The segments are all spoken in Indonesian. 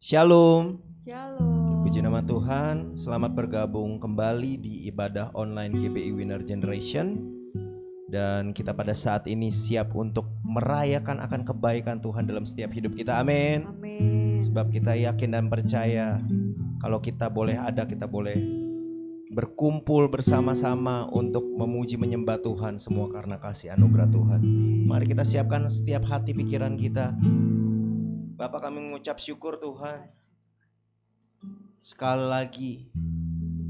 Shalom. Shalom. Puji nama Tuhan. Selamat bergabung kembali di ibadah online GBI Winner Generation. Dan kita pada saat ini siap untuk merayakan akan kebaikan Tuhan dalam setiap hidup kita. Amin. Amin. Sebab kita yakin dan percaya kalau kita boleh ada, kita boleh berkumpul bersama-sama untuk memuji menyembah Tuhan, semua karena kasih anugerah Tuhan. Mari kita siapkan setiap hati pikiran kita. Bapak, kami mengucap syukur Tuhan. Sekali lagi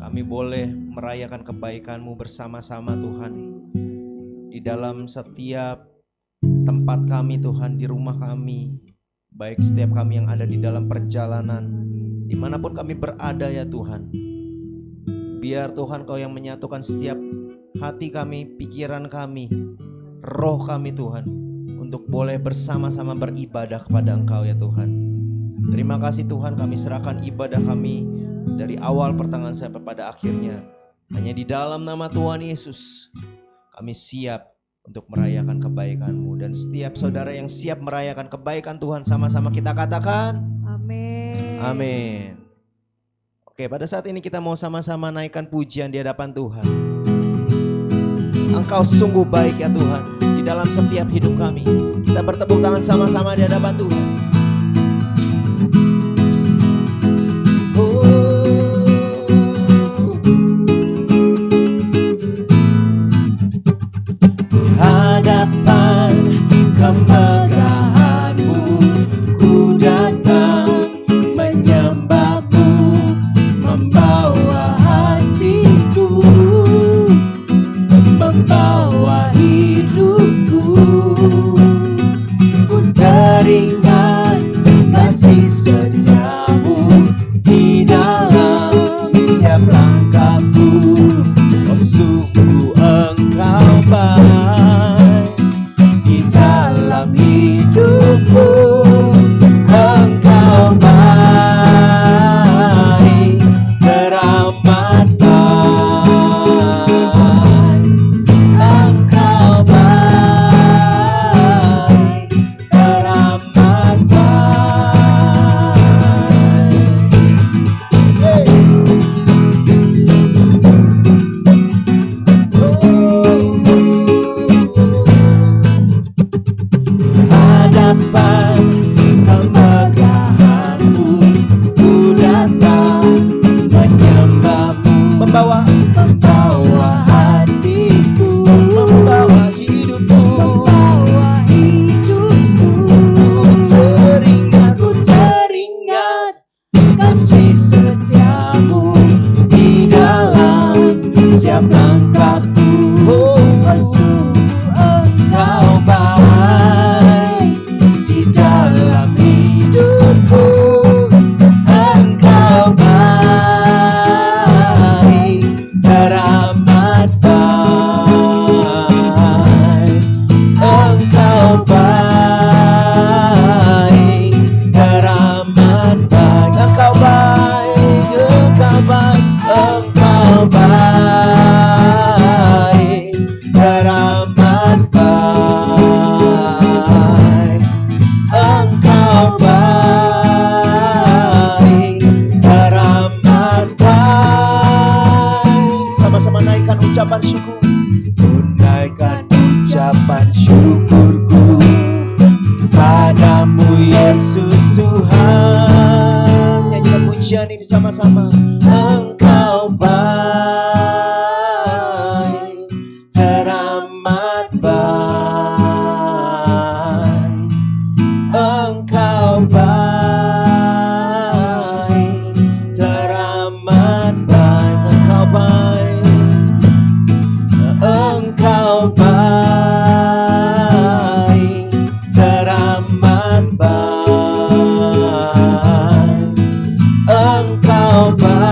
kami boleh merayakan kebaikan-Mu bersama-sama Tuhan. Di dalam setiap tempat kami Tuhan, di rumah kami, baik setiap kami yang ada di dalam perjalanan, dimanapun kami berada ya Tuhan. Biar Tuhan Kau yang menyatukan setiap hati kami, pikiran kami, roh kami Tuhan, untuk boleh bersama-sama beribadah kepada Engkau ya Tuhan. Terima kasih Tuhan, kami serahkan ibadah kami dari awal pertengahan sampai pada akhirnya. Hanya di dalam nama Tuhan Yesus kami siap untuk merayakan kebaikan-Mu. Dan setiap saudara yang siap merayakan kebaikan Tuhan, sama-sama kita katakan Amin. amin. Oke, pada saat ini kita mau sama-sama naikkan pujian di hadapan Tuhan. Engkau sungguh baik ya Tuhan, di dalam setiap hidup kami. Kita bertepuk tangan sama-sama di hadapan Tuhan. Di hadapan kemegahan-Mu, ku datang menyembah-Mu, membawa hatiku, membawa hidupku. Ku teringat kasih setia-Mu di dalam setiap langkahku. Oh sungguh Engkau baik di dalam hidupku. Engkau baik, teramat baik. Engkau baik, teramat baik. Hey. Hadapan kemegahan-Mu, ku datang menyembah-Mu, membawa hatiku, membawa hidupku, ku teringat kasih setia-Mu di dalam setiap langkahku. Engkau baik di dalam hidupku. Engkau baik, teramat baik. Engkau baik, teramat baik. Engkau baik, Engkau baik, Engkau baik, teramat baik. Engkau baik, teramat baik. Sama-sama naikkan ucapan syukur. Ku naikkan ucapan syukurku padamu Yesus Tuhan. Nyanyikan pujian ini sama-sama. Engkau baik, teramat baik. Engkau baik, teramat baik. Engkau baik, Engkau baik, teramat baik. Engkau baik.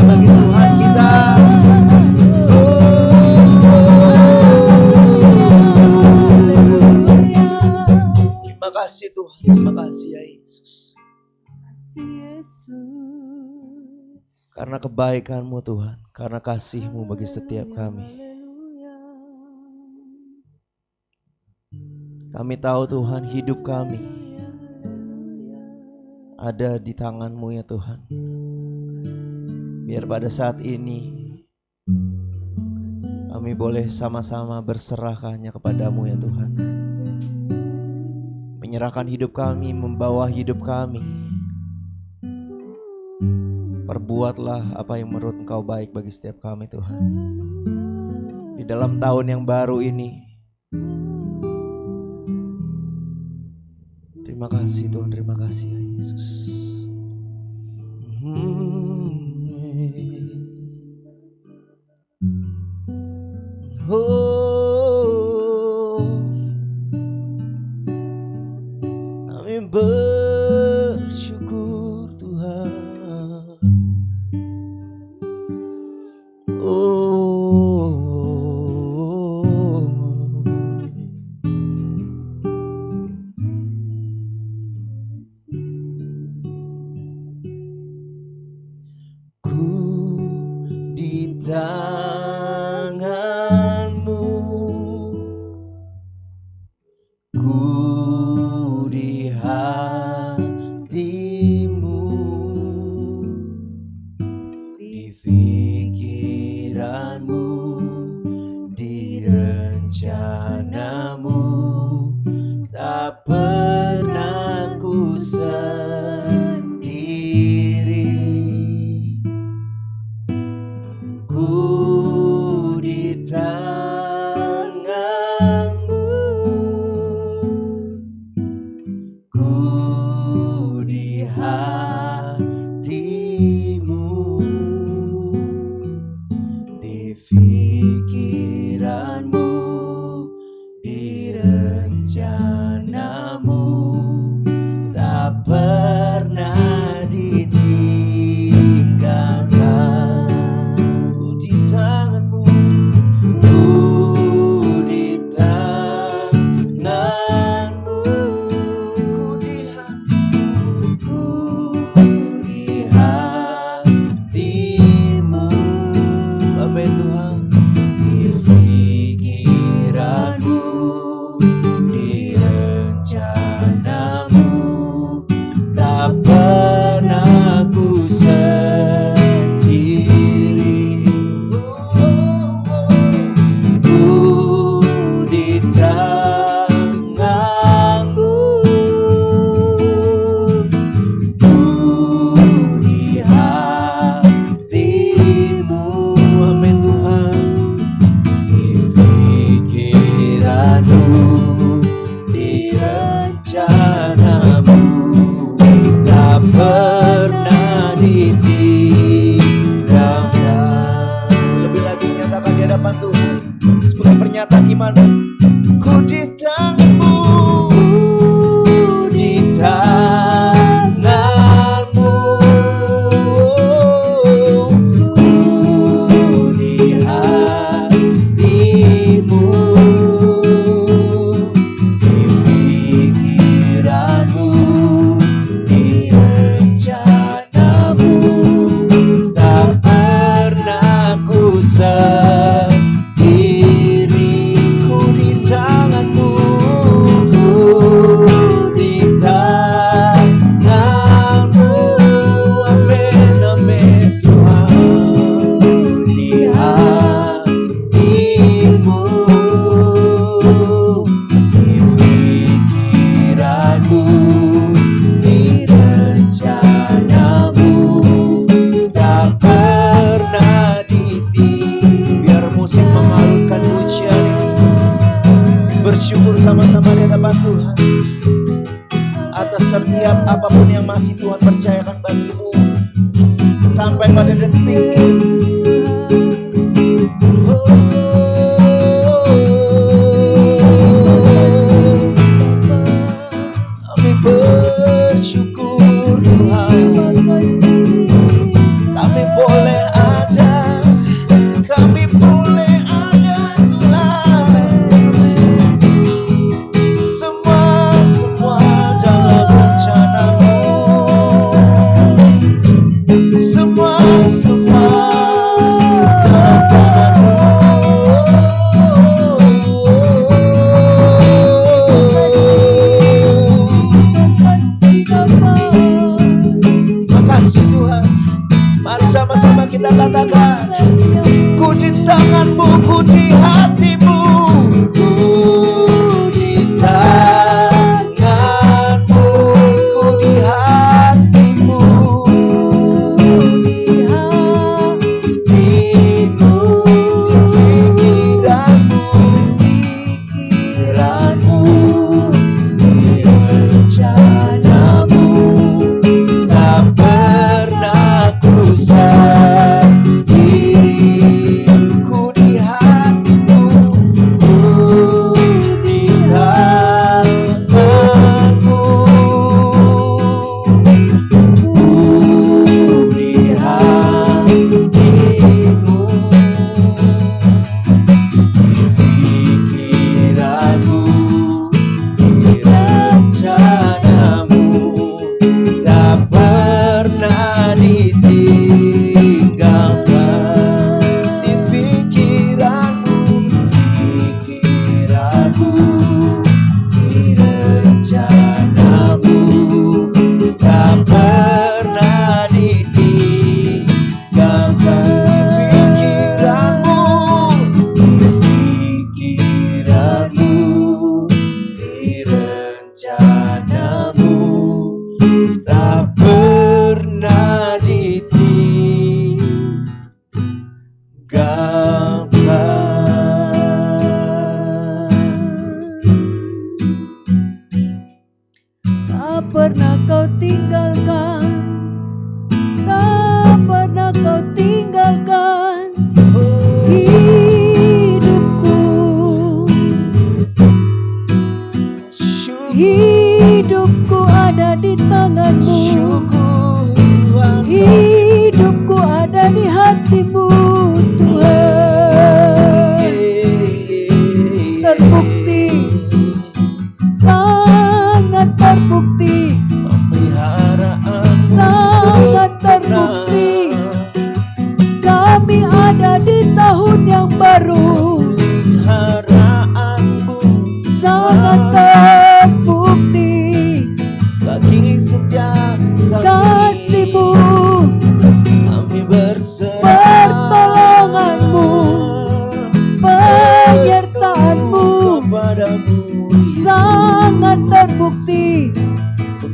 bagi Tuhan kita. Terima kasih Tuhan, terima kasih ya Yesus. Karena kebaikan-Mu Tuhan, karena kasih-Mu bagi setiap kami. Kami tahu Tuhan, hidup kami ada di tangan-Mu ya Tuhan. Biar pada saat ini kami boleh sama-sama berserahkannya kepada-Mu ya Tuhan. Menyerahkan hidup kami, membawa hidup kami. Perbuatlah apa yang menurut Engkau baik bagi setiap kami Tuhan. Di dalam tahun yang baru ini. Terima kasih Tuhan, terima kasih ya Yesus. Kami bersyukur Tuhan. Tangan-Mu, ku di hati-Mu, di pikiran-Mu, di rencana-Mu, tak pernah ku sendiri. Ku di tangan-Mu, ku di hati-Mu, di pikiran-Mu, di rencana-Mu, tak pernah ditinggalkan. apapun yang masih Tuhan percayakan bagimu sampai pada detik ini. Kami bersyukur Tuhan, kami boleh Ku di tanganmu, ku di hatimu, ku di tanganmu, ku di hatimu, di pikiranmu, di rencanamu, tak pernah ku sendiri. Ku di hatimu, ku di tanganmu, ku di hatimu, di pikiranmu, di rencanamu, tak pernah ditinggalkan. Di pikiranmu, di rencanamu, tak pernah ditinggalkan. Di pikiranmu, di rencanamu, tak pernah ditinggalkan. Tak pernah kau tinggalkan, tak pernah kau tinggalkan hidupku. Hidupku ada di tanganmu, Syukur Tuhan, hidupku ada di hatimu Tuhan. Terbukti, sangat terbukti, pemeliharaanmu sangat sempurna. terbukti. Kami ada di tahun yang baru, Pemeliharaanmu sangat terbukti. bagi setiap Kasih-Mu, kami berserah. pertolongan-Mu, penyertaan-Mu Kepadamu, sangat terbukti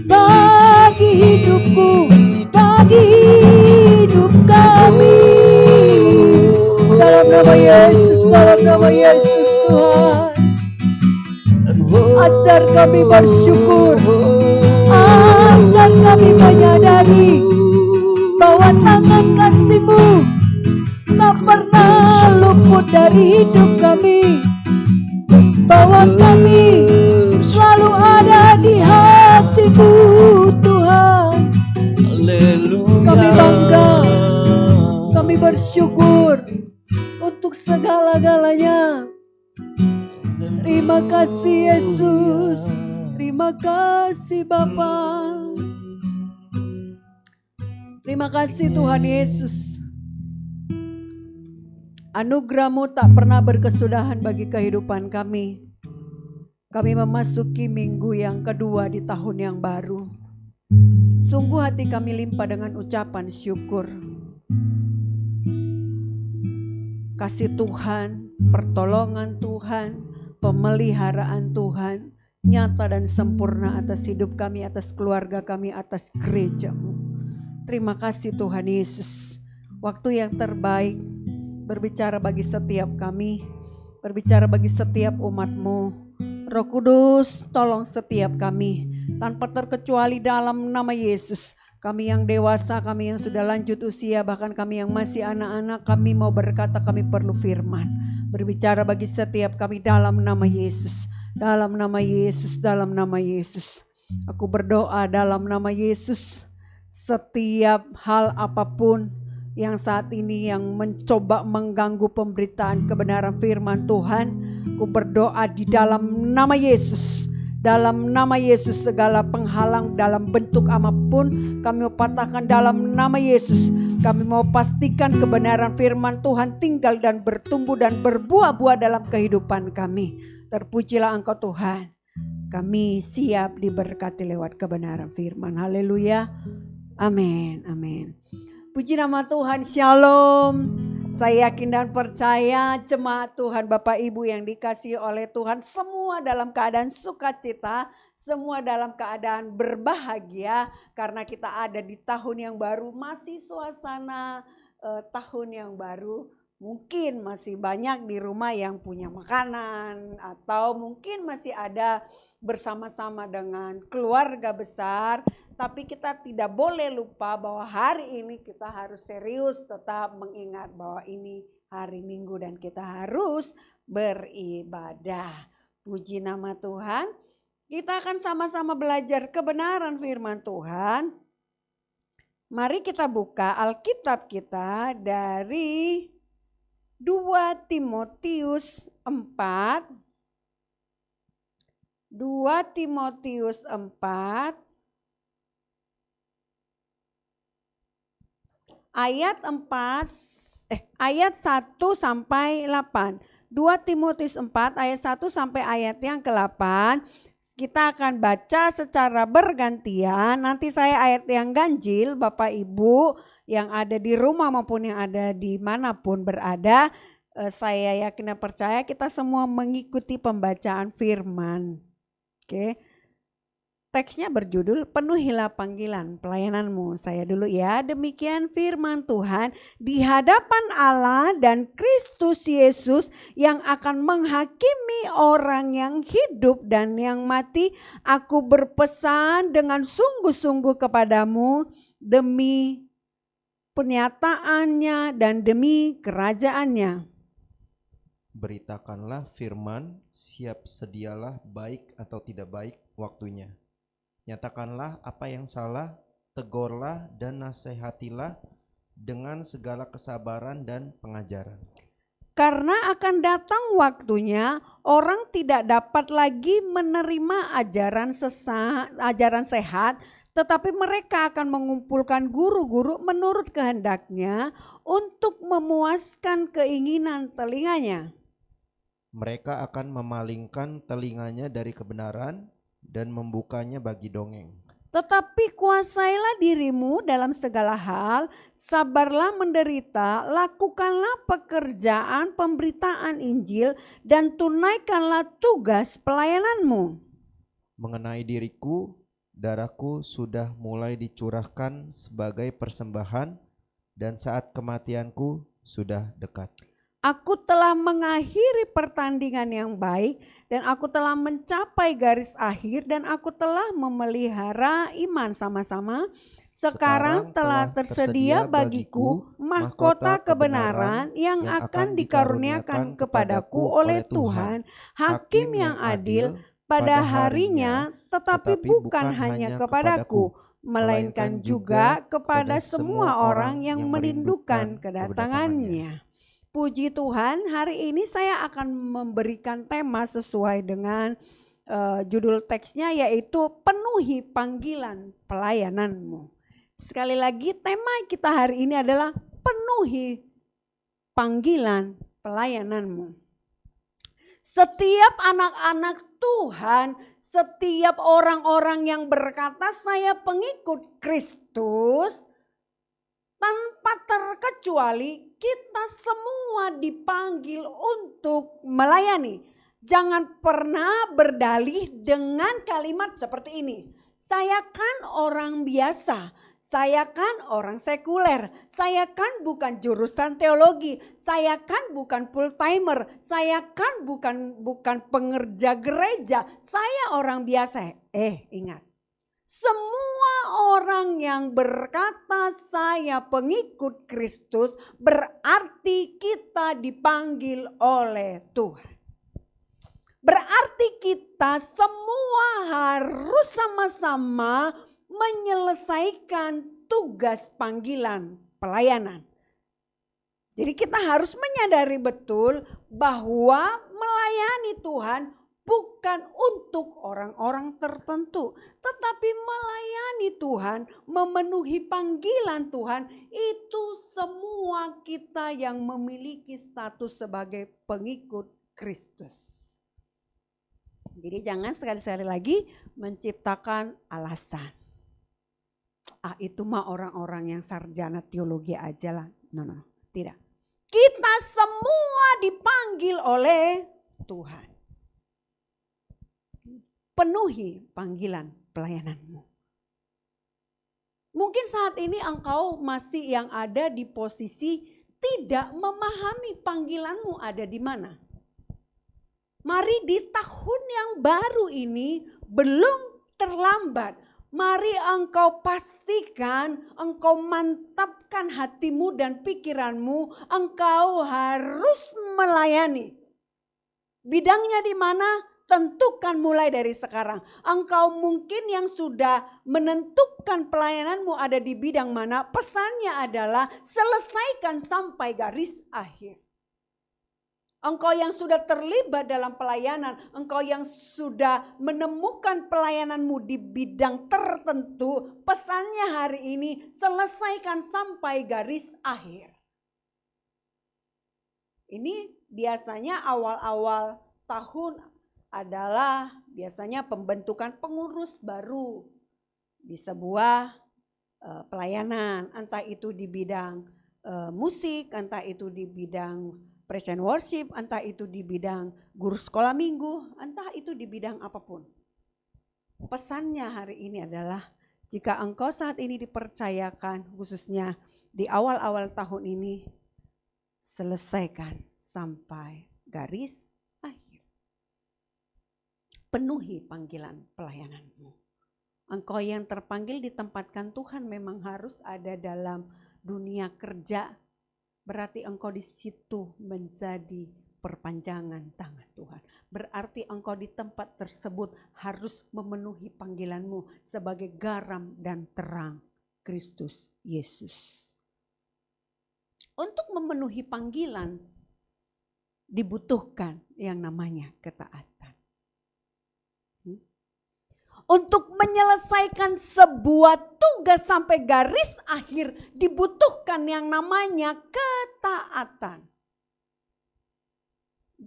bagi hidupku, bagi hidup kami. Dalam nama Yesus, dalam nama Yesus Tuhan, ajar kami bersyukur, ajar kami menyadari bahwa tangan kasih-Mu tak pernah luput dari hidup kami, bahwa kami selalu ada di hati-Mu Tuhan. Haleluya. Kami bangga, kami bersyukur untuk segala-galanya. Terima kasih Yesus, terima kasih Bapa. Terima kasih Tuhan Yesus. Anugerah-Mu tak pernah berkesudahan bagi kehidupan kami. Kami memasuki minggu yang kedua di tahun yang baru. Sungguh hati kami limpah dengan ucapan syukur. Kasih Tuhan, pertolongan Tuhan, pemeliharaan Tuhan nyata dan sempurna atas hidup kami, atas keluarga kami, atas gereja-Mu. Terima kasih Tuhan Yesus. Waktu yang terbaik berbicara bagi setiap kami, berbicara bagi setiap umat-Mu. Roh Kudus, tolong setiap kami tanpa terkecuali dalam nama Yesus. Kami yang dewasa, kami yang sudah lanjut usia, bahkan kami yang masih anak-anak, kami mau berkata kami perlu firman. Berbicara bagi setiap kami dalam nama Yesus. Dalam nama Yesus, dalam nama Yesus. Aku berdoa dalam nama Yesus. Setiap hal apapun yang saat ini yang mencoba mengganggu pemberitaan kebenaran firman Tuhan, aku berdoa di dalam nama Yesus. Dalam nama Yesus, segala penghalang dalam bentuk apapun kami mau patahkan dalam nama Yesus. Kami mau pastikan kebenaran firman Tuhan tinggal dan bertumbuh dan berbuah-buah dalam kehidupan kami. Terpujilah Engkau Tuhan. Kami siap diberkati lewat kebenaran firman. Haleluya. Amin. Amin. Puji nama Tuhan, Shalom. Saya yakin dan percaya jemaat Tuhan, Bapak Ibu yang dikasihi oleh Tuhan, semua dalam keadaan sukacita, semua dalam keadaan berbahagia karena kita ada di tahun yang baru, masih suasana tahun yang baru. Mungkin masih banyak di rumah yang punya makanan atau mungkin masih ada bersama-sama dengan keluarga besar. Tapi kita tidak boleh lupa bahwa hari ini kita harus serius tetap mengingat bahwa ini hari Minggu dan kita harus beribadah. Puji nama Tuhan. Kita akan sama-sama belajar kebenaran firman Tuhan. Mari kita buka Alkitab kita dari 2 Timotius 4. 2 Timotius 4. Ayat 1 sampai 8. 2 Timotius 4 ayat 1 sampai ayat yang ke-8. Kita akan baca secara bergantian. Nanti saya ayat yang ganjil, Bapak Ibu yang ada di rumah maupun yang ada di manapun berada. Saya yakin dan percaya kita semua mengikuti pembacaan firman. Oke. Teksnya berjudul Penuhilah Panggilan Pelayananmu. Saya dulu ya. Demikian firman Tuhan, di hadapan Allah dan Kristus Yesus yang akan menghakimi orang yang hidup dan yang mati, aku berpesan dengan sungguh-sungguh kepadamu demi penyataannya dan demi kerajaannya. Beritakanlah firman, siap sedialah baik atau tidak baik waktunya. Nyatakanlah apa yang salah, tegurlah dan nasihatilah dengan segala kesabaran dan pengajaran. Karena akan datang waktunya orang tidak dapat lagi menerima ajaran sehat, tetapi mereka akan mengumpulkan guru-guru menurut kehendaknya untuk memuaskan keinginan telinganya. Mereka akan memalingkan telinganya dari kebenaran dan membukanya bagi dongeng. Tetapi kuasailah dirimu dalam segala hal, sabarlah menderita, lakukanlah pekerjaan pemberitaan Injil dan tunaikanlah tugas pelayananmu. Mengenai diriku, darahku sudah mulai dicurahkan sebagai persembahan dan saat kematianku sudah dekat. Aku telah mengakhiri pertandingan yang baik dan aku telah mencapai garis akhir dan aku telah memelihara iman sama-sama. Sekarang telah tersedia bagiku mahkota kebenaran yang akan dikaruniakan kepadaku oleh Tuhan, Hakim yang adil pada harinya, tetapi bukan hanya kepadaku, melainkan juga kepada semua orang yang merindukan kedatangannya. Puji Tuhan, hari ini saya akan memberikan tema sesuai dengan judul teksnya, yaitu penuhi panggilan pelayananmu. Sekali lagi, tema kita hari ini adalah penuhi panggilan pelayananmu. Setiap anak-anak Tuhan, setiap orang-orang yang berkata saya pengikut Kristus, tanpa terkecuali kita semua dipanggil untuk melayani. Jangan pernah berdalih dengan kalimat seperti ini. Saya kan orang biasa, saya kan orang sekuler, saya kan bukan jurusan teologi, saya kan bukan full timer, saya kan bukan pengerja gereja, saya orang biasa. Ingat. Semua orang yang berkata saya pengikut Kristus berarti kita dipanggil oleh Tuhan. Berarti kita semua harus sama-sama menyelesaikan tugas panggilan pelayanan. Jadi kita harus menyadari betul bahwa melayani Tuhan bukan untuk orang-orang tertentu, tetapi melayani Tuhan, memenuhi panggilan Tuhan, itu semua kita yang memiliki status sebagai pengikut Kristus. Jadi jangan sekali-sekali lagi menciptakan alasan. Itu mah orang-orang yang sarjana teologi aja lah. No, tidak. Kita semua dipanggil oleh Tuhan. Penuhi panggilan pelayananmu. Mungkin saat ini engkau masih yang ada di posisi tidak memahami panggilanmu ada di mana. Mari di tahun yang baru ini belum terlambat. Mari engkau pastikan, engkau mantapkan hatimu dan pikiranmu, engkau harus melayani. Bidangnya di mana? Tentukan mulai dari sekarang. Engkau mungkin yang sudah menentukan pelayananmu ada di bidang mana, pesannya adalah selesaikan sampai garis akhir. Engkau yang sudah terlibat dalam pelayanan, engkau yang sudah menemukan pelayananmu di bidang tertentu, pesannya hari ini selesaikan sampai garis akhir. Ini biasanya awal-awal tahun adalah biasanya pembentukan pengurus baru di sebuah pelayanan, entah itu di bidang musik, entah itu di bidang praise and worship, entah itu di bidang guru sekolah minggu, entah itu di bidang apapun. Pesannya hari ini adalah jika engkau saat ini dipercayakan khususnya di awal-awal tahun ini, selesaikan sampai garis akhir. Penuhi panggilan pelayananmu. Engkau yang terpanggil ditempatkan Tuhan memang harus ada dalam dunia kerja. Berarti engkau di situ menjadi perpanjangan tangan Tuhan. Berarti engkau di tempat tersebut harus memenuhi panggilanmu sebagai garam dan terang Kristus Yesus. Untuk memenuhi panggilan dibutuhkan yang namanya ketaatan. Untuk menyelesaikan sebuah tugas sampai garis akhir dibutuhkan yang namanya ketaatan.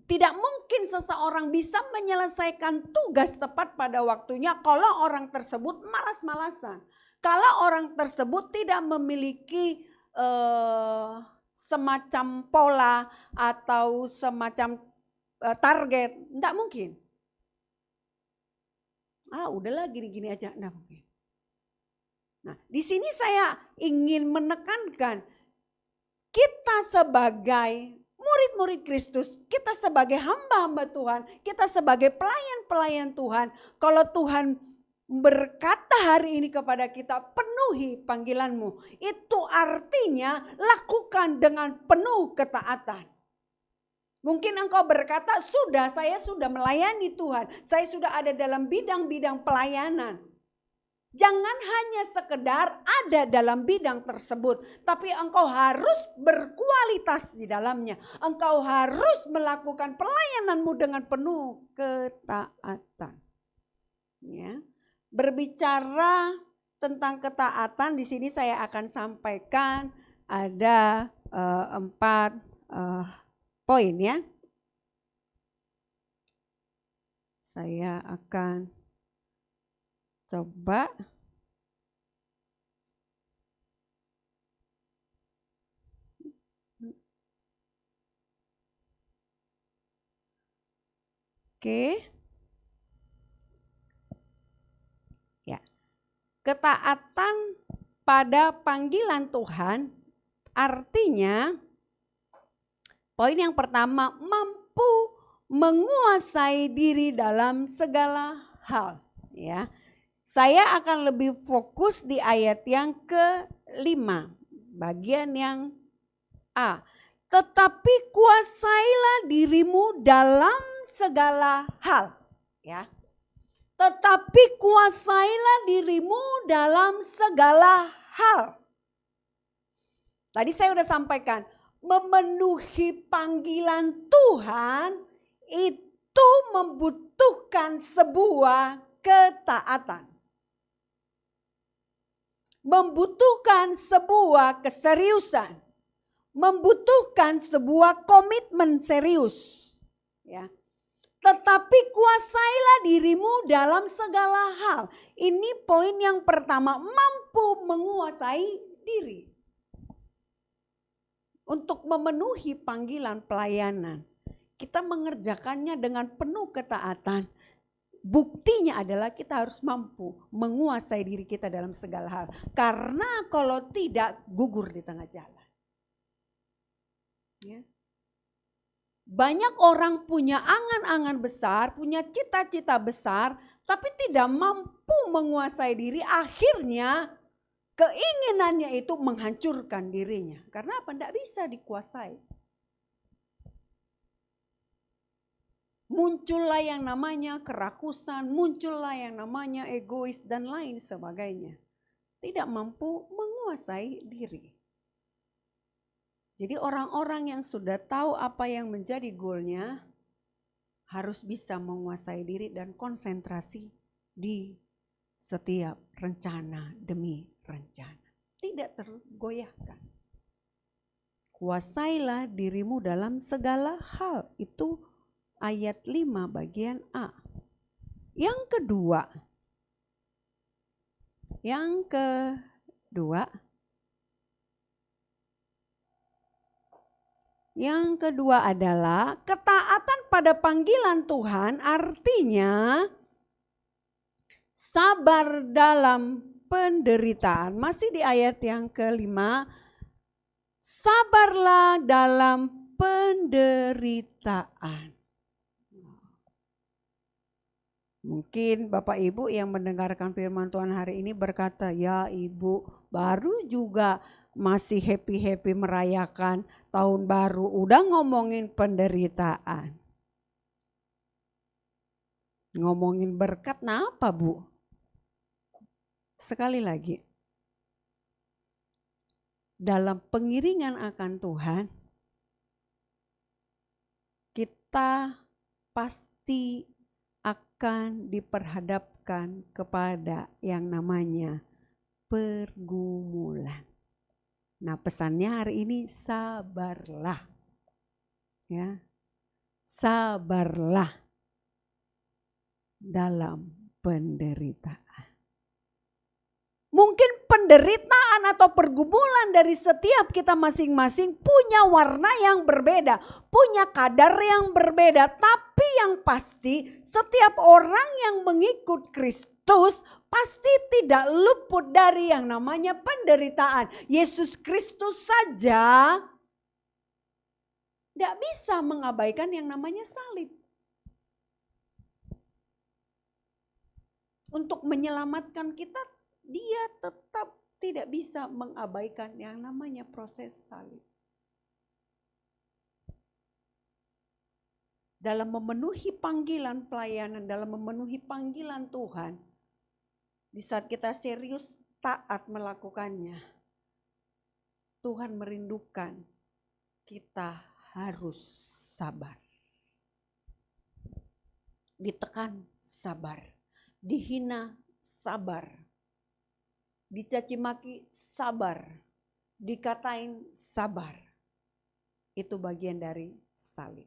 Tidak mungkin seseorang bisa menyelesaikan tugas tepat pada waktunya kalau orang tersebut malas-malasan. Kalau orang tersebut tidak memiliki semacam pola atau semacam target, tidak mungkin. Udahlah gini-gini aja, tidak mungkin. Nah, di sini saya ingin menekankan kita sebagai murid-murid Kristus, kita sebagai hamba-hamba Tuhan, kita sebagai pelayan-pelayan Tuhan, kalau Tuhan berkata hari ini kepada kita, penuhi panggilanmu, itu artinya lakukan dengan penuh ketaatan. Mungkin engkau berkata, saya sudah melayani Tuhan, saya sudah ada dalam bidang-bidang pelayanan. Jangan hanya sekedar ada dalam bidang tersebut, tapi engkau harus berkualitas di dalamnya. Engkau harus melakukan pelayananmu dengan penuh ketaatan. Ya. Berbicara tentang ketaatan, di sini saya akan sampaikan ada 4 poin ya. Saya akan coba ya. Ketaatan pada panggilan Tuhan artinya poin yang pertama, mampu menguasai diri dalam segala hal. Ya, saya akan lebih fokus di ayat yang ke-5, bagian yang A. Tetapi kuasailah dirimu dalam segala hal. Ya, tetapi kuasailah dirimu dalam segala hal. Tadi saya sudah sampaikan. Memenuhi panggilan Tuhan itu membutuhkan sebuah ketaatan. Membutuhkan sebuah keseriusan. Membutuhkan sebuah komitmen serius. Ya. tetapi kuasailah dirimu dalam segala hal. Ini poin yang pertama, mampu menguasai diri. Untuk memenuhi panggilan pelayanan, kita mengerjakannya dengan penuh ketaatan. Buktinya adalah kita harus mampu menguasai diri kita dalam segala hal. Karena kalau tidak, gugur di tengah jalan. Ya. Banyak orang punya angan-angan besar, punya cita-cita besar, tapi tidak mampu menguasai diri. Akhirnya keinginannya itu menghancurkan dirinya. Karena apa? Tidak bisa dikuasai. Muncullah yang namanya kerakusan, muncullah yang namanya egois dan lain sebagainya. Tidak mampu menguasai diri. Jadi orang-orang yang sudah tahu apa yang menjadi goalnya harus bisa menguasai diri dan konsentrasi di setiap rencana demi rencana. Tidak tergoyahkan. Kuasailah dirimu dalam segala hal. Itu ayat 5 bagian A. Yang kedua adalah ketaatan pada panggilan Tuhan, artinya sabar dalam penderitaan. Masih di ayat yang kelima, sabarlah dalam penderitaan. Mungkin Bapak Ibu yang mendengarkan firman Tuhan hari ini berkata, ya Ibu baru juga masih happy-happy merayakan tahun baru, udah ngomongin penderitaan. Ngomongin berkat, nah apa Bu? Sekali lagi, dalam pengiringan akan Tuhan, kita pasti akan diperhadapkan kepada yang namanya pergumulan. Nah, pesannya hari ini sabarlah. Ya. Sabarlah dalam penderitaan. Mungkin penderitaan atau pergumulan dari setiap kita masing-masing punya warna yang berbeda, punya kadar yang berbeda, tapi yang pasti setiap orang yang mengikut Kristus pasti tidak luput dari yang namanya penderitaan. Yesus Kristus saja tidak bisa mengabaikan yang namanya salib. Untuk menyelamatkan kita, dia tetap tidak bisa mengabaikan yang namanya proses salib. Dalam memenuhi panggilan pelayanan, dalam memenuhi panggilan Tuhan, di saat kita serius taat melakukannya, Tuhan merindukan kita harus sabar. Ditekan sabar, dihina sabar, dicaci maki sabar, dikatain sabar. Itu bagian dari salib.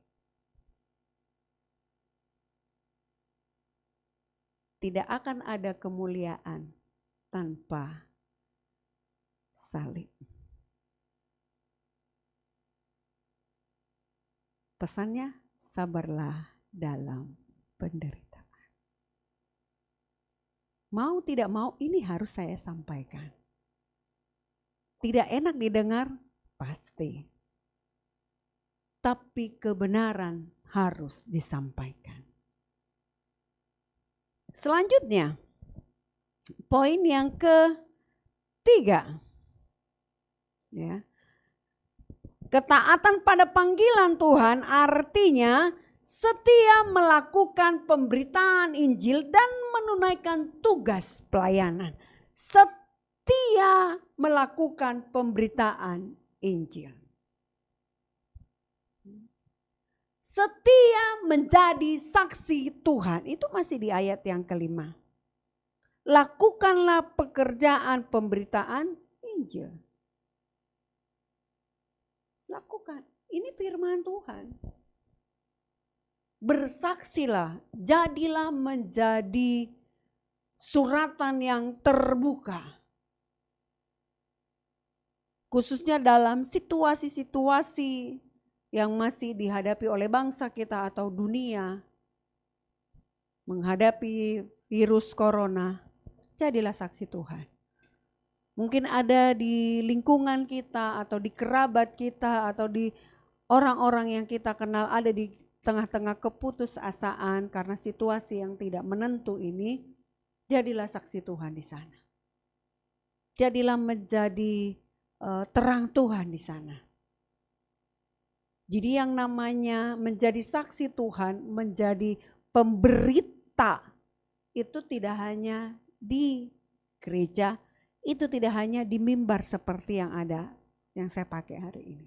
Tidak akan ada kemuliaan tanpa salib. Pesannya, sabarlah dalam penderitaan. Mau tidak mau, ini harus saya sampaikan. Tidak enak didengar, pasti. Tapi kebenaran harus disampaikan. Selanjutnya, poin yang ketiga. Ya. Ketaatan pada panggilan Tuhan artinya setia melakukan pemberitaan Injil dan menunaikan tugas pelayanan. Setia melakukan pemberitaan Injil. Setia menjadi saksi Tuhan. Itu masih di ayat yang kelima. Lakukanlah pekerjaan pemberitaan Injil. Lakukan. Ini firman Tuhan. bersaksilah, jadilah menjadi suratan yang terbuka. Khususnya dalam situasi-situasi yang masih dihadapi oleh bangsa kita atau dunia, menghadapi virus corona, jadilah saksi Tuhan. Mungkin ada di lingkungan kita atau di kerabat kita atau di orang-orang yang kita kenal ada di tengah-tengah keputusasaan karena situasi yang tidak menentu ini, jadilah saksi Tuhan di sana. Jadilah menjadi terang Tuhan di sana. Jadi yang namanya menjadi saksi Tuhan, menjadi pemberita, itu tidak hanya di gereja, itu tidak hanya di mimbar seperti yang ada, yang saya pakai hari ini.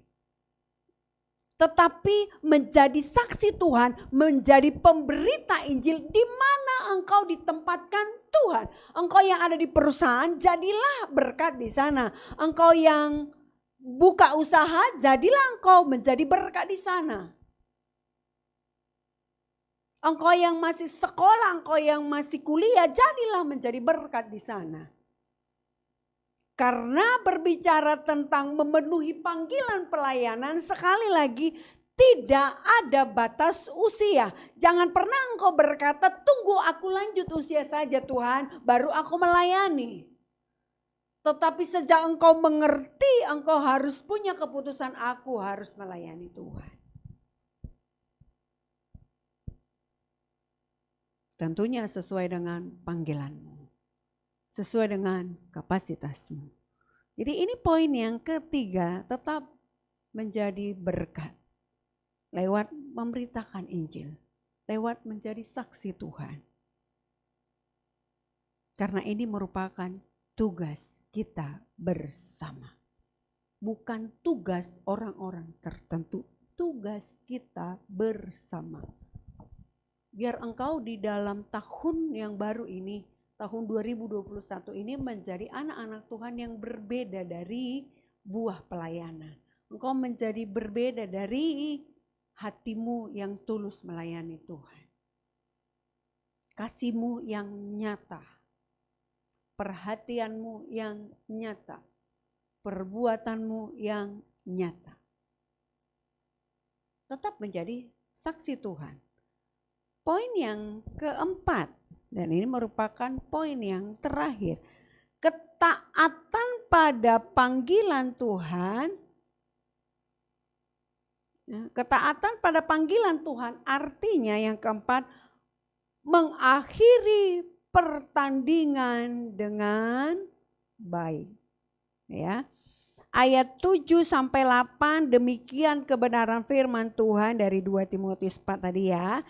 Tetapi menjadi saksi Tuhan, menjadi pemberita Injil di mana engkau ditempatkan Tuhan. Engkau yang ada di perusahaan, jadilah berkat di sana. Engkau yang buka usaha, jadilah engkau menjadi berkat di sana. Engkau yang masih sekolah, engkau yang masih kuliah, jadilah menjadi berkat di sana. Karena berbicara tentang memenuhi panggilan pelayanan, sekali lagi tidak ada batas usia. Jangan pernah engkau berkata, tunggu aku lanjut usia saja Tuhan, baru aku melayani. Tetapi sejak engkau mengerti, engkau harus punya keputusan, aku harus melayani Tuhan. Tentunya sesuai dengan panggilanmu, sesuai dengan kapasitasmu. Jadi ini poin yang ketiga, tetap menjadi berkat. Lewat memberitakan Injil, lewat menjadi saksi Tuhan. Karena ini merupakan tugas kita bersama. Bukan tugas orang-orang tertentu, tugas kita bersama. Biar engkau di dalam tahun yang baru ini, tahun 2021 ini menjadi anak-anak Tuhan yang berbeda dari buah pelayanan. Engkau menjadi berbeda dari hatimu yang tulus melayani Tuhan. Kasihmu yang nyata, perhatianmu yang nyata, perbuatanmu yang nyata. Tetap menjadi saksi Tuhan. Poin yang keempat, dan ini merupakan poin yang terakhir. Ketaatan pada panggilan Tuhan. Ketaatan pada panggilan Tuhan artinya yang keempat, mengakhiri pertandingan dengan baik. Ya. Ayat 7-8 demikian kebenaran firman Tuhan dari 2 Timotius 4 tadi ya.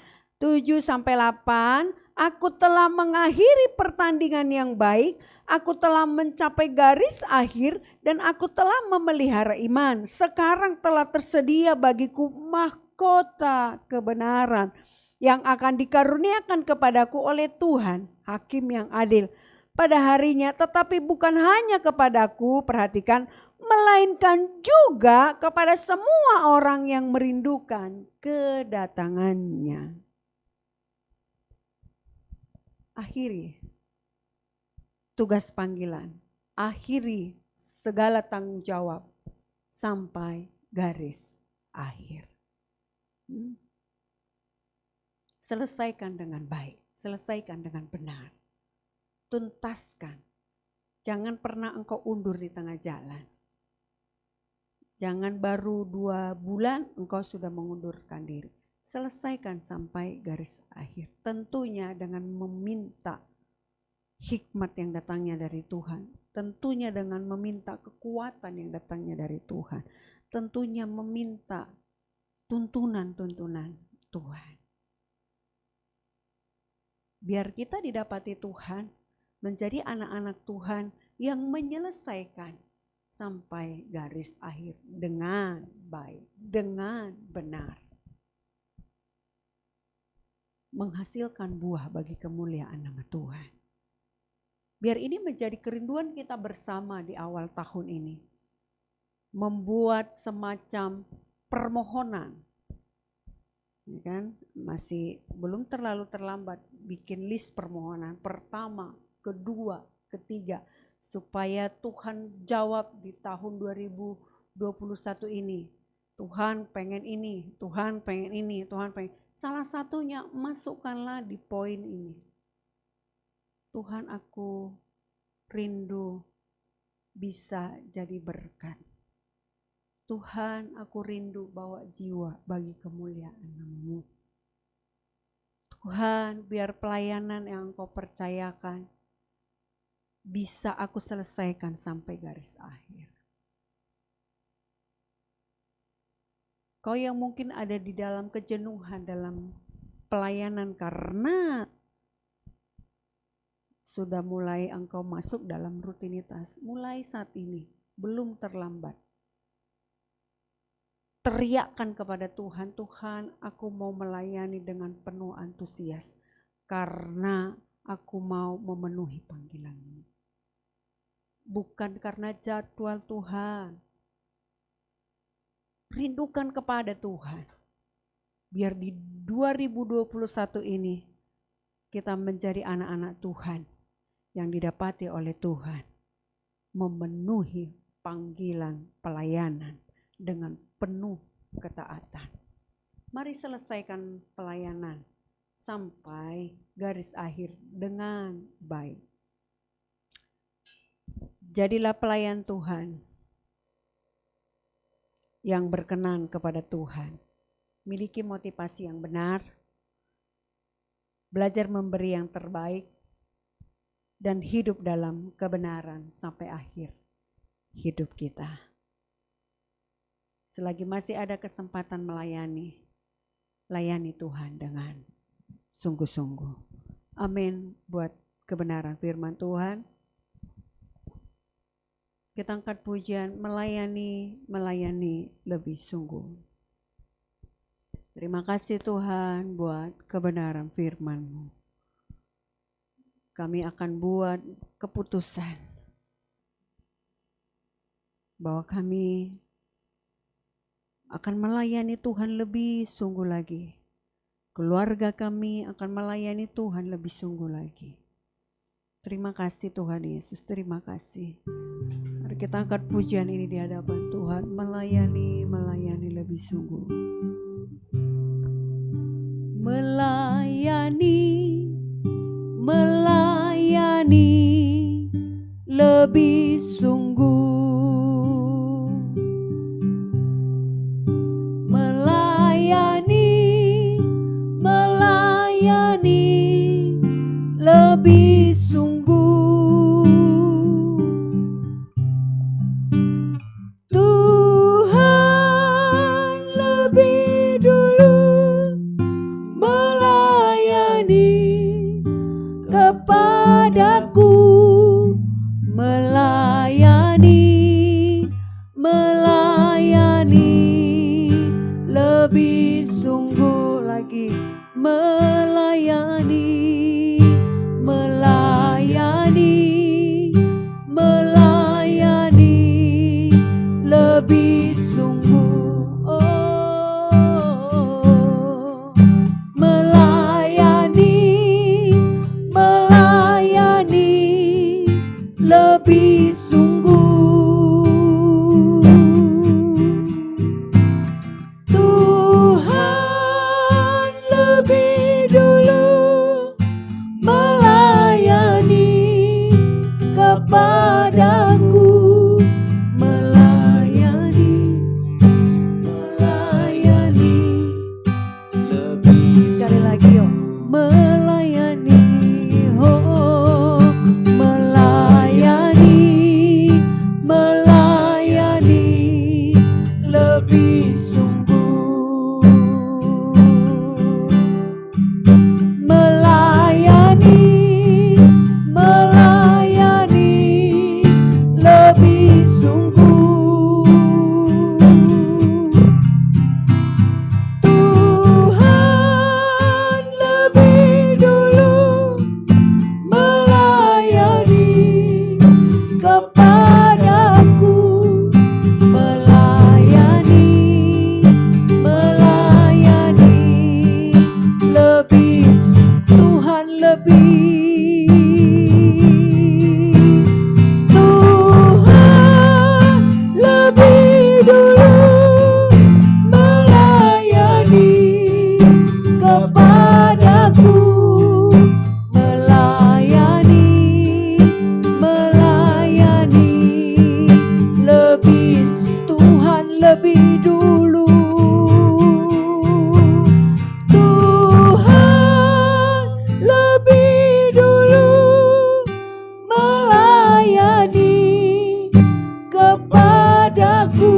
7-8, aku telah mengakhiri pertandingan yang baik, aku telah mencapai garis akhir dan aku telah memelihara iman. Sekarang telah tersedia bagiku mahkota kebenaran yang akan dikaruniakan kepadaku oleh Tuhan, Hakim yang adil pada harinya, tetapi bukan hanya kepadaku, perhatikan, melainkan juga kepada semua orang yang merindukan kedatangannya. Akhiri tugas panggilan, akhiri segala tanggung jawab sampai garis akhir. Selesaikan dengan baik, selesaikan dengan benar, tuntaskan. Jangan pernah engkau undur di tengah jalan. Jangan baru 2 bulan engkau sudah mengundurkan diri. Selesaikan sampai garis akhir. Tentunya dengan meminta hikmat yang datangnya dari Tuhan. Tentunya dengan meminta kekuatan yang datangnya dari Tuhan. Tentunya meminta tuntunan-tuntunan Tuhan. Biar kita didapati Tuhan menjadi anak-anak Tuhan yang menyelesaikan sampai garis akhir dengan baik, dengan benar. Menghasilkan buah bagi kemuliaan nama Tuhan. Biar ini menjadi kerinduan kita bersama di awal tahun ini. Membuat semacam permohonan Ya kan? Masih belum terlalu terlambat bikin list permohonan pertama, kedua, ketiga supaya Tuhan jawab di tahun 2021 ini. Tuhan pengen ini, Tuhan pengen ini, Tuhan pengen. Salah satunya masukkanlah di poin ini. Tuhan, aku rindu bisa jadi berkat. Tuhan, aku rindu bawa jiwa bagi kemuliaan nama-Mu. Tuhan, biar pelayanan yang Engkau percayakan bisa aku selesaikan sampai garis akhir. Kau yang mungkin ada di dalam kejenuhan dalam pelayanan karena sudah mulai engkau masuk dalam rutinitas, mulai saat ini belum terlambat. Teriakkan kepada Tuhan, Tuhan, aku mau melayani dengan penuh antusias karena aku mau memenuhi panggilan-Mu. Bukan karena jadwal Tuhan. Rindukan kepada Tuhan. Biar di 2021 ini kita menjadi anak-anak Tuhan yang didapati oleh Tuhan. Memenuhi panggilan pelayanan dengan penuh ketaatan. Mari selesaikan pelayanan sampai garis akhir dengan baik. Jadilah pelayan Tuhan yang berkenan kepada Tuhan. Miliki motivasi yang benar, belajar memberi yang terbaik, dan hidup dalam kebenaran sampai akhir hidup kita. Selagi masih ada kesempatan melayani, layani Tuhan dengan sungguh-sungguh. Amin buat kebenaran firman Tuhan. Kita angkat pujian, melayani lebih sungguh. Terima kasih Tuhan buat kebenaran firman-Mu. Kami akan buat keputusan bahwa kami akan melayani Tuhan lebih sungguh lagi. Keluarga kami akan melayani Tuhan lebih sungguh lagi. Terima kasih Tuhan Yesus, terima kasih. Mari kita angkat pujian ini di hadapan Tuhan, melayani lebih sungguh. Melayani lebih sungguh. Melayani lebih sungguh. Tuhan lebih dulu melayani kepadaku, melayani lebih sungguh lagi, melayani lebih sungguh. Oh, melayani lebih sungguh. Tuhan lebih dulu kepadaku, melayani, melayani lebih Tuhan lebih dulu. Tuhan lebih dulu melayani kepadaku,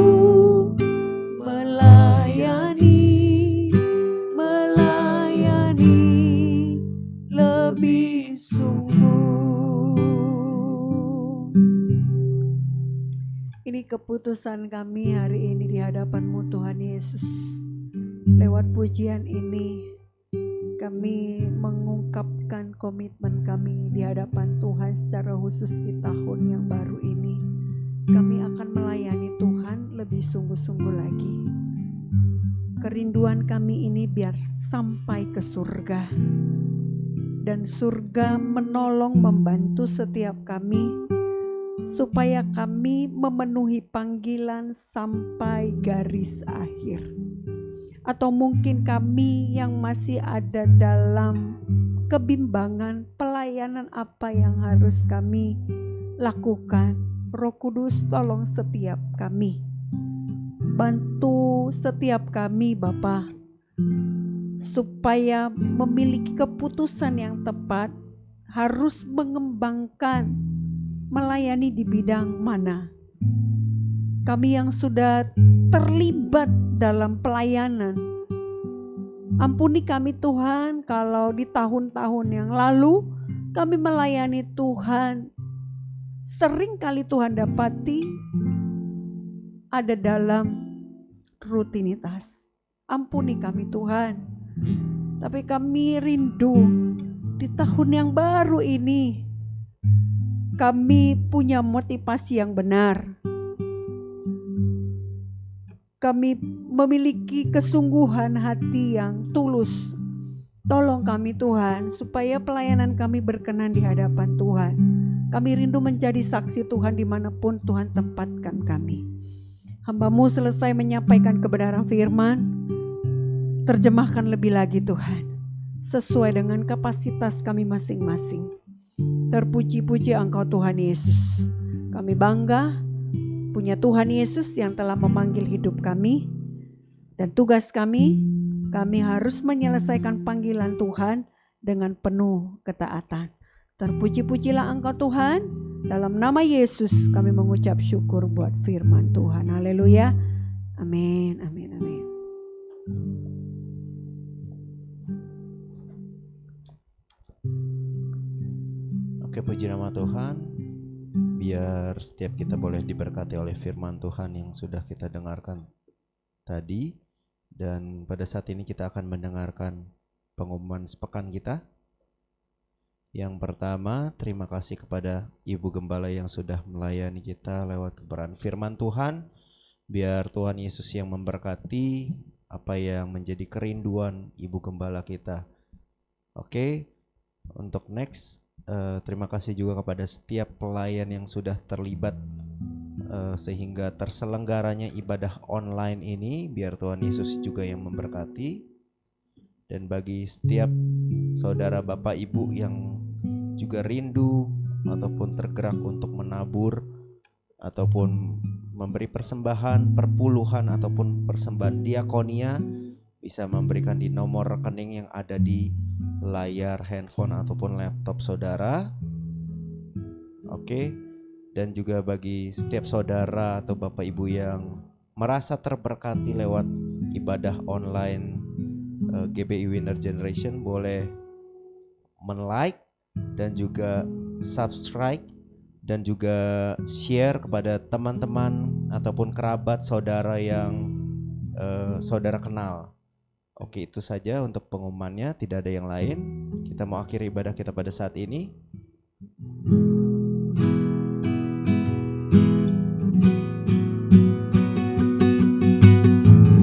melayani, melayani lebih sungguh. Ini keputusan kami hari ini di hadapan-Mu Tuhan Yesus. Lewat pujian ini kami mengungkapkan komitmen kami di hadapan Tuhan secara khusus di tahun yang baru ini. Kami akan melayani Tuhan lebih sungguh-sungguh lagi. Kerinduan kami ini biar sampai ke surga. Dan surga menolong membantu setiap kami supaya kami memenuhi panggilan sampai garis akhir. Atau mungkin kami yang masih ada dalam kebimbangan pelayanan apa yang harus kami lakukan. Roh Kudus tolong setiap kami. Bantu setiap kami Bapa, supaya memiliki keputusan yang tepat, harus mengembangkan melayani di bidang mana. Kami yang sudah terlibat dalam pelayanan, ampuni kami Tuhan kalau di tahun-tahun yang lalu kami melayani Tuhan, sering kali Tuhan dapati ada dalam rutinitas. Ampuni kami Tuhan, tapi kami rindu di tahun yang baru ini kami punya motivasi yang benar. Kami memiliki kesungguhan hati yang tulus. Tolong kami Tuhan, supaya pelayanan kami berkenan di hadapan Tuhan. Kami rindu menjadi saksi Tuhan dimanapun Tuhan tempatkan kami. Hamba-Mu selesai menyampaikan kebenaran firman, terjemahkan lebih lagi Tuhan, sesuai dengan kapasitas kami masing-masing. Terpuji-puji Engkau Tuhan Yesus. Kami bangga punya Tuhan Yesus yang telah memanggil hidup kami. Dan tugas kami harus menyelesaikan panggilan Tuhan dengan penuh ketaatan. Terpuji-pujilah Engkau Tuhan. Dalam nama Yesus kami mengucap syukur buat firman Tuhan. Haleluya. Amin, amin, amin. Oke, puji nama Tuhan. Biar setiap kita boleh diberkati oleh firman Tuhan yang sudah kita dengarkan tadi. Dan pada saat ini kita akan mendengarkan pengumuman sepekan kita. Yang pertama, terima kasih kepada Ibu Gembala yang sudah melayani kita lewat kebenaran firman Tuhan. Biar Tuhan Yesus yang memberkati apa yang menjadi kerinduan Ibu Gembala kita. Oke, untuk next, terima kasih juga kepada setiap pelayan yang sudah terlibat sehingga terselenggaranya ibadah online ini. Biar Tuhan Yesus juga yang memberkati. Dan bagi setiap saudara bapak ibu yang juga rindu ataupun tergerak untuk menabur ataupun memberi persembahan, perpuluhan ataupun persembahan diakonia, bisa memberikan di nomor rekening yang ada di layar handphone ataupun laptop saudara. Oke. Dan juga bagi setiap saudara atau bapak ibu yang merasa terberkati lewat ibadah online GBI Winner Generation, boleh men-like dan juga subscribe dan juga share kepada teman-teman ataupun kerabat saudara yang saudara kenal. Oke, itu saja untuk pengumumannya, tidak ada yang lain. Kita mau akhiri ibadah kita pada saat ini.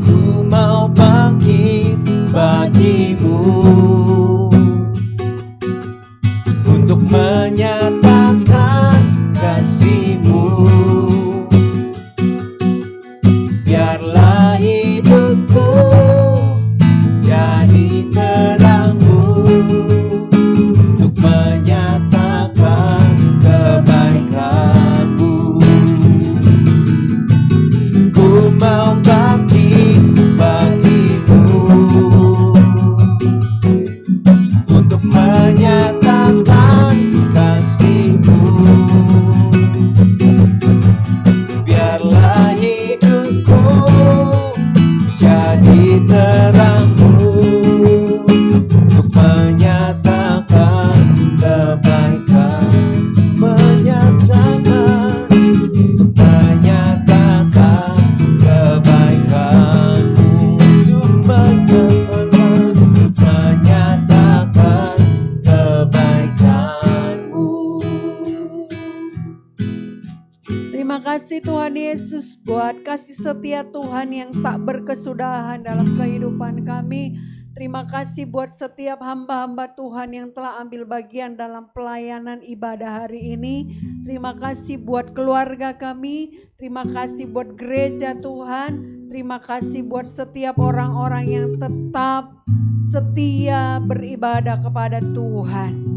Ku mau bangkit bagimu untuk menyatakan kasih-Mu. Biarlah hidupku jadi Yesus, buat kasih setia Tuhan yang tak berkesudahan dalam kehidupan kami. Terima kasih buat setiap hamba-hamba Tuhan yang telah ambil bagian dalam pelayanan ibadah hari ini. Terima kasih buat keluarga kami, terima kasih buat gereja Tuhan, terima kasih buat setiap orang-orang yang tetap setia beribadah kepada Tuhan.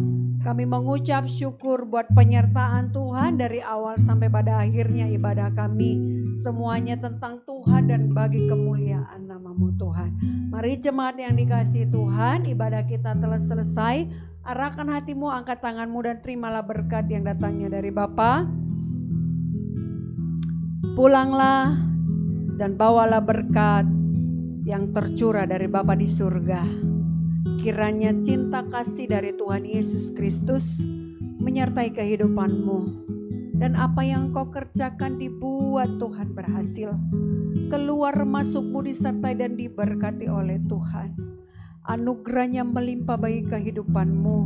Kami mengucap syukur buat penyertaan Tuhan dari awal sampai pada akhirnya ibadah kami. Semuanya tentang Tuhan dan bagi kemuliaan nama-Mu Tuhan. Mari jemaat yang dikasihi Tuhan, ibadah kita telah selesai. Arahkan hatimu, angkat tanganmu dan terimalah berkat yang datangnya dari Bapa. Pulanglah dan bawalah berkat yang tercurah dari Bapa di surga. Kiranya cinta kasih dari Tuhan Yesus Kristus menyertai kehidupanmu. Dan apa yang kau kerjakan dibuat Tuhan berhasil. Keluar masukmu disertai dan diberkati oleh Tuhan. Anugerahnya melimpah bagi kehidupanmu.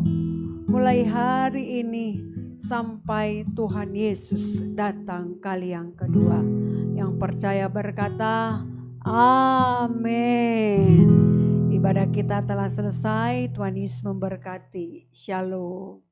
Mulai hari ini sampai Tuhan Yesus datang kali yang kedua. Yang percaya berkata, amin. Ibadah kita telah selesai. Tuhan Yesus memberkati. Shalom.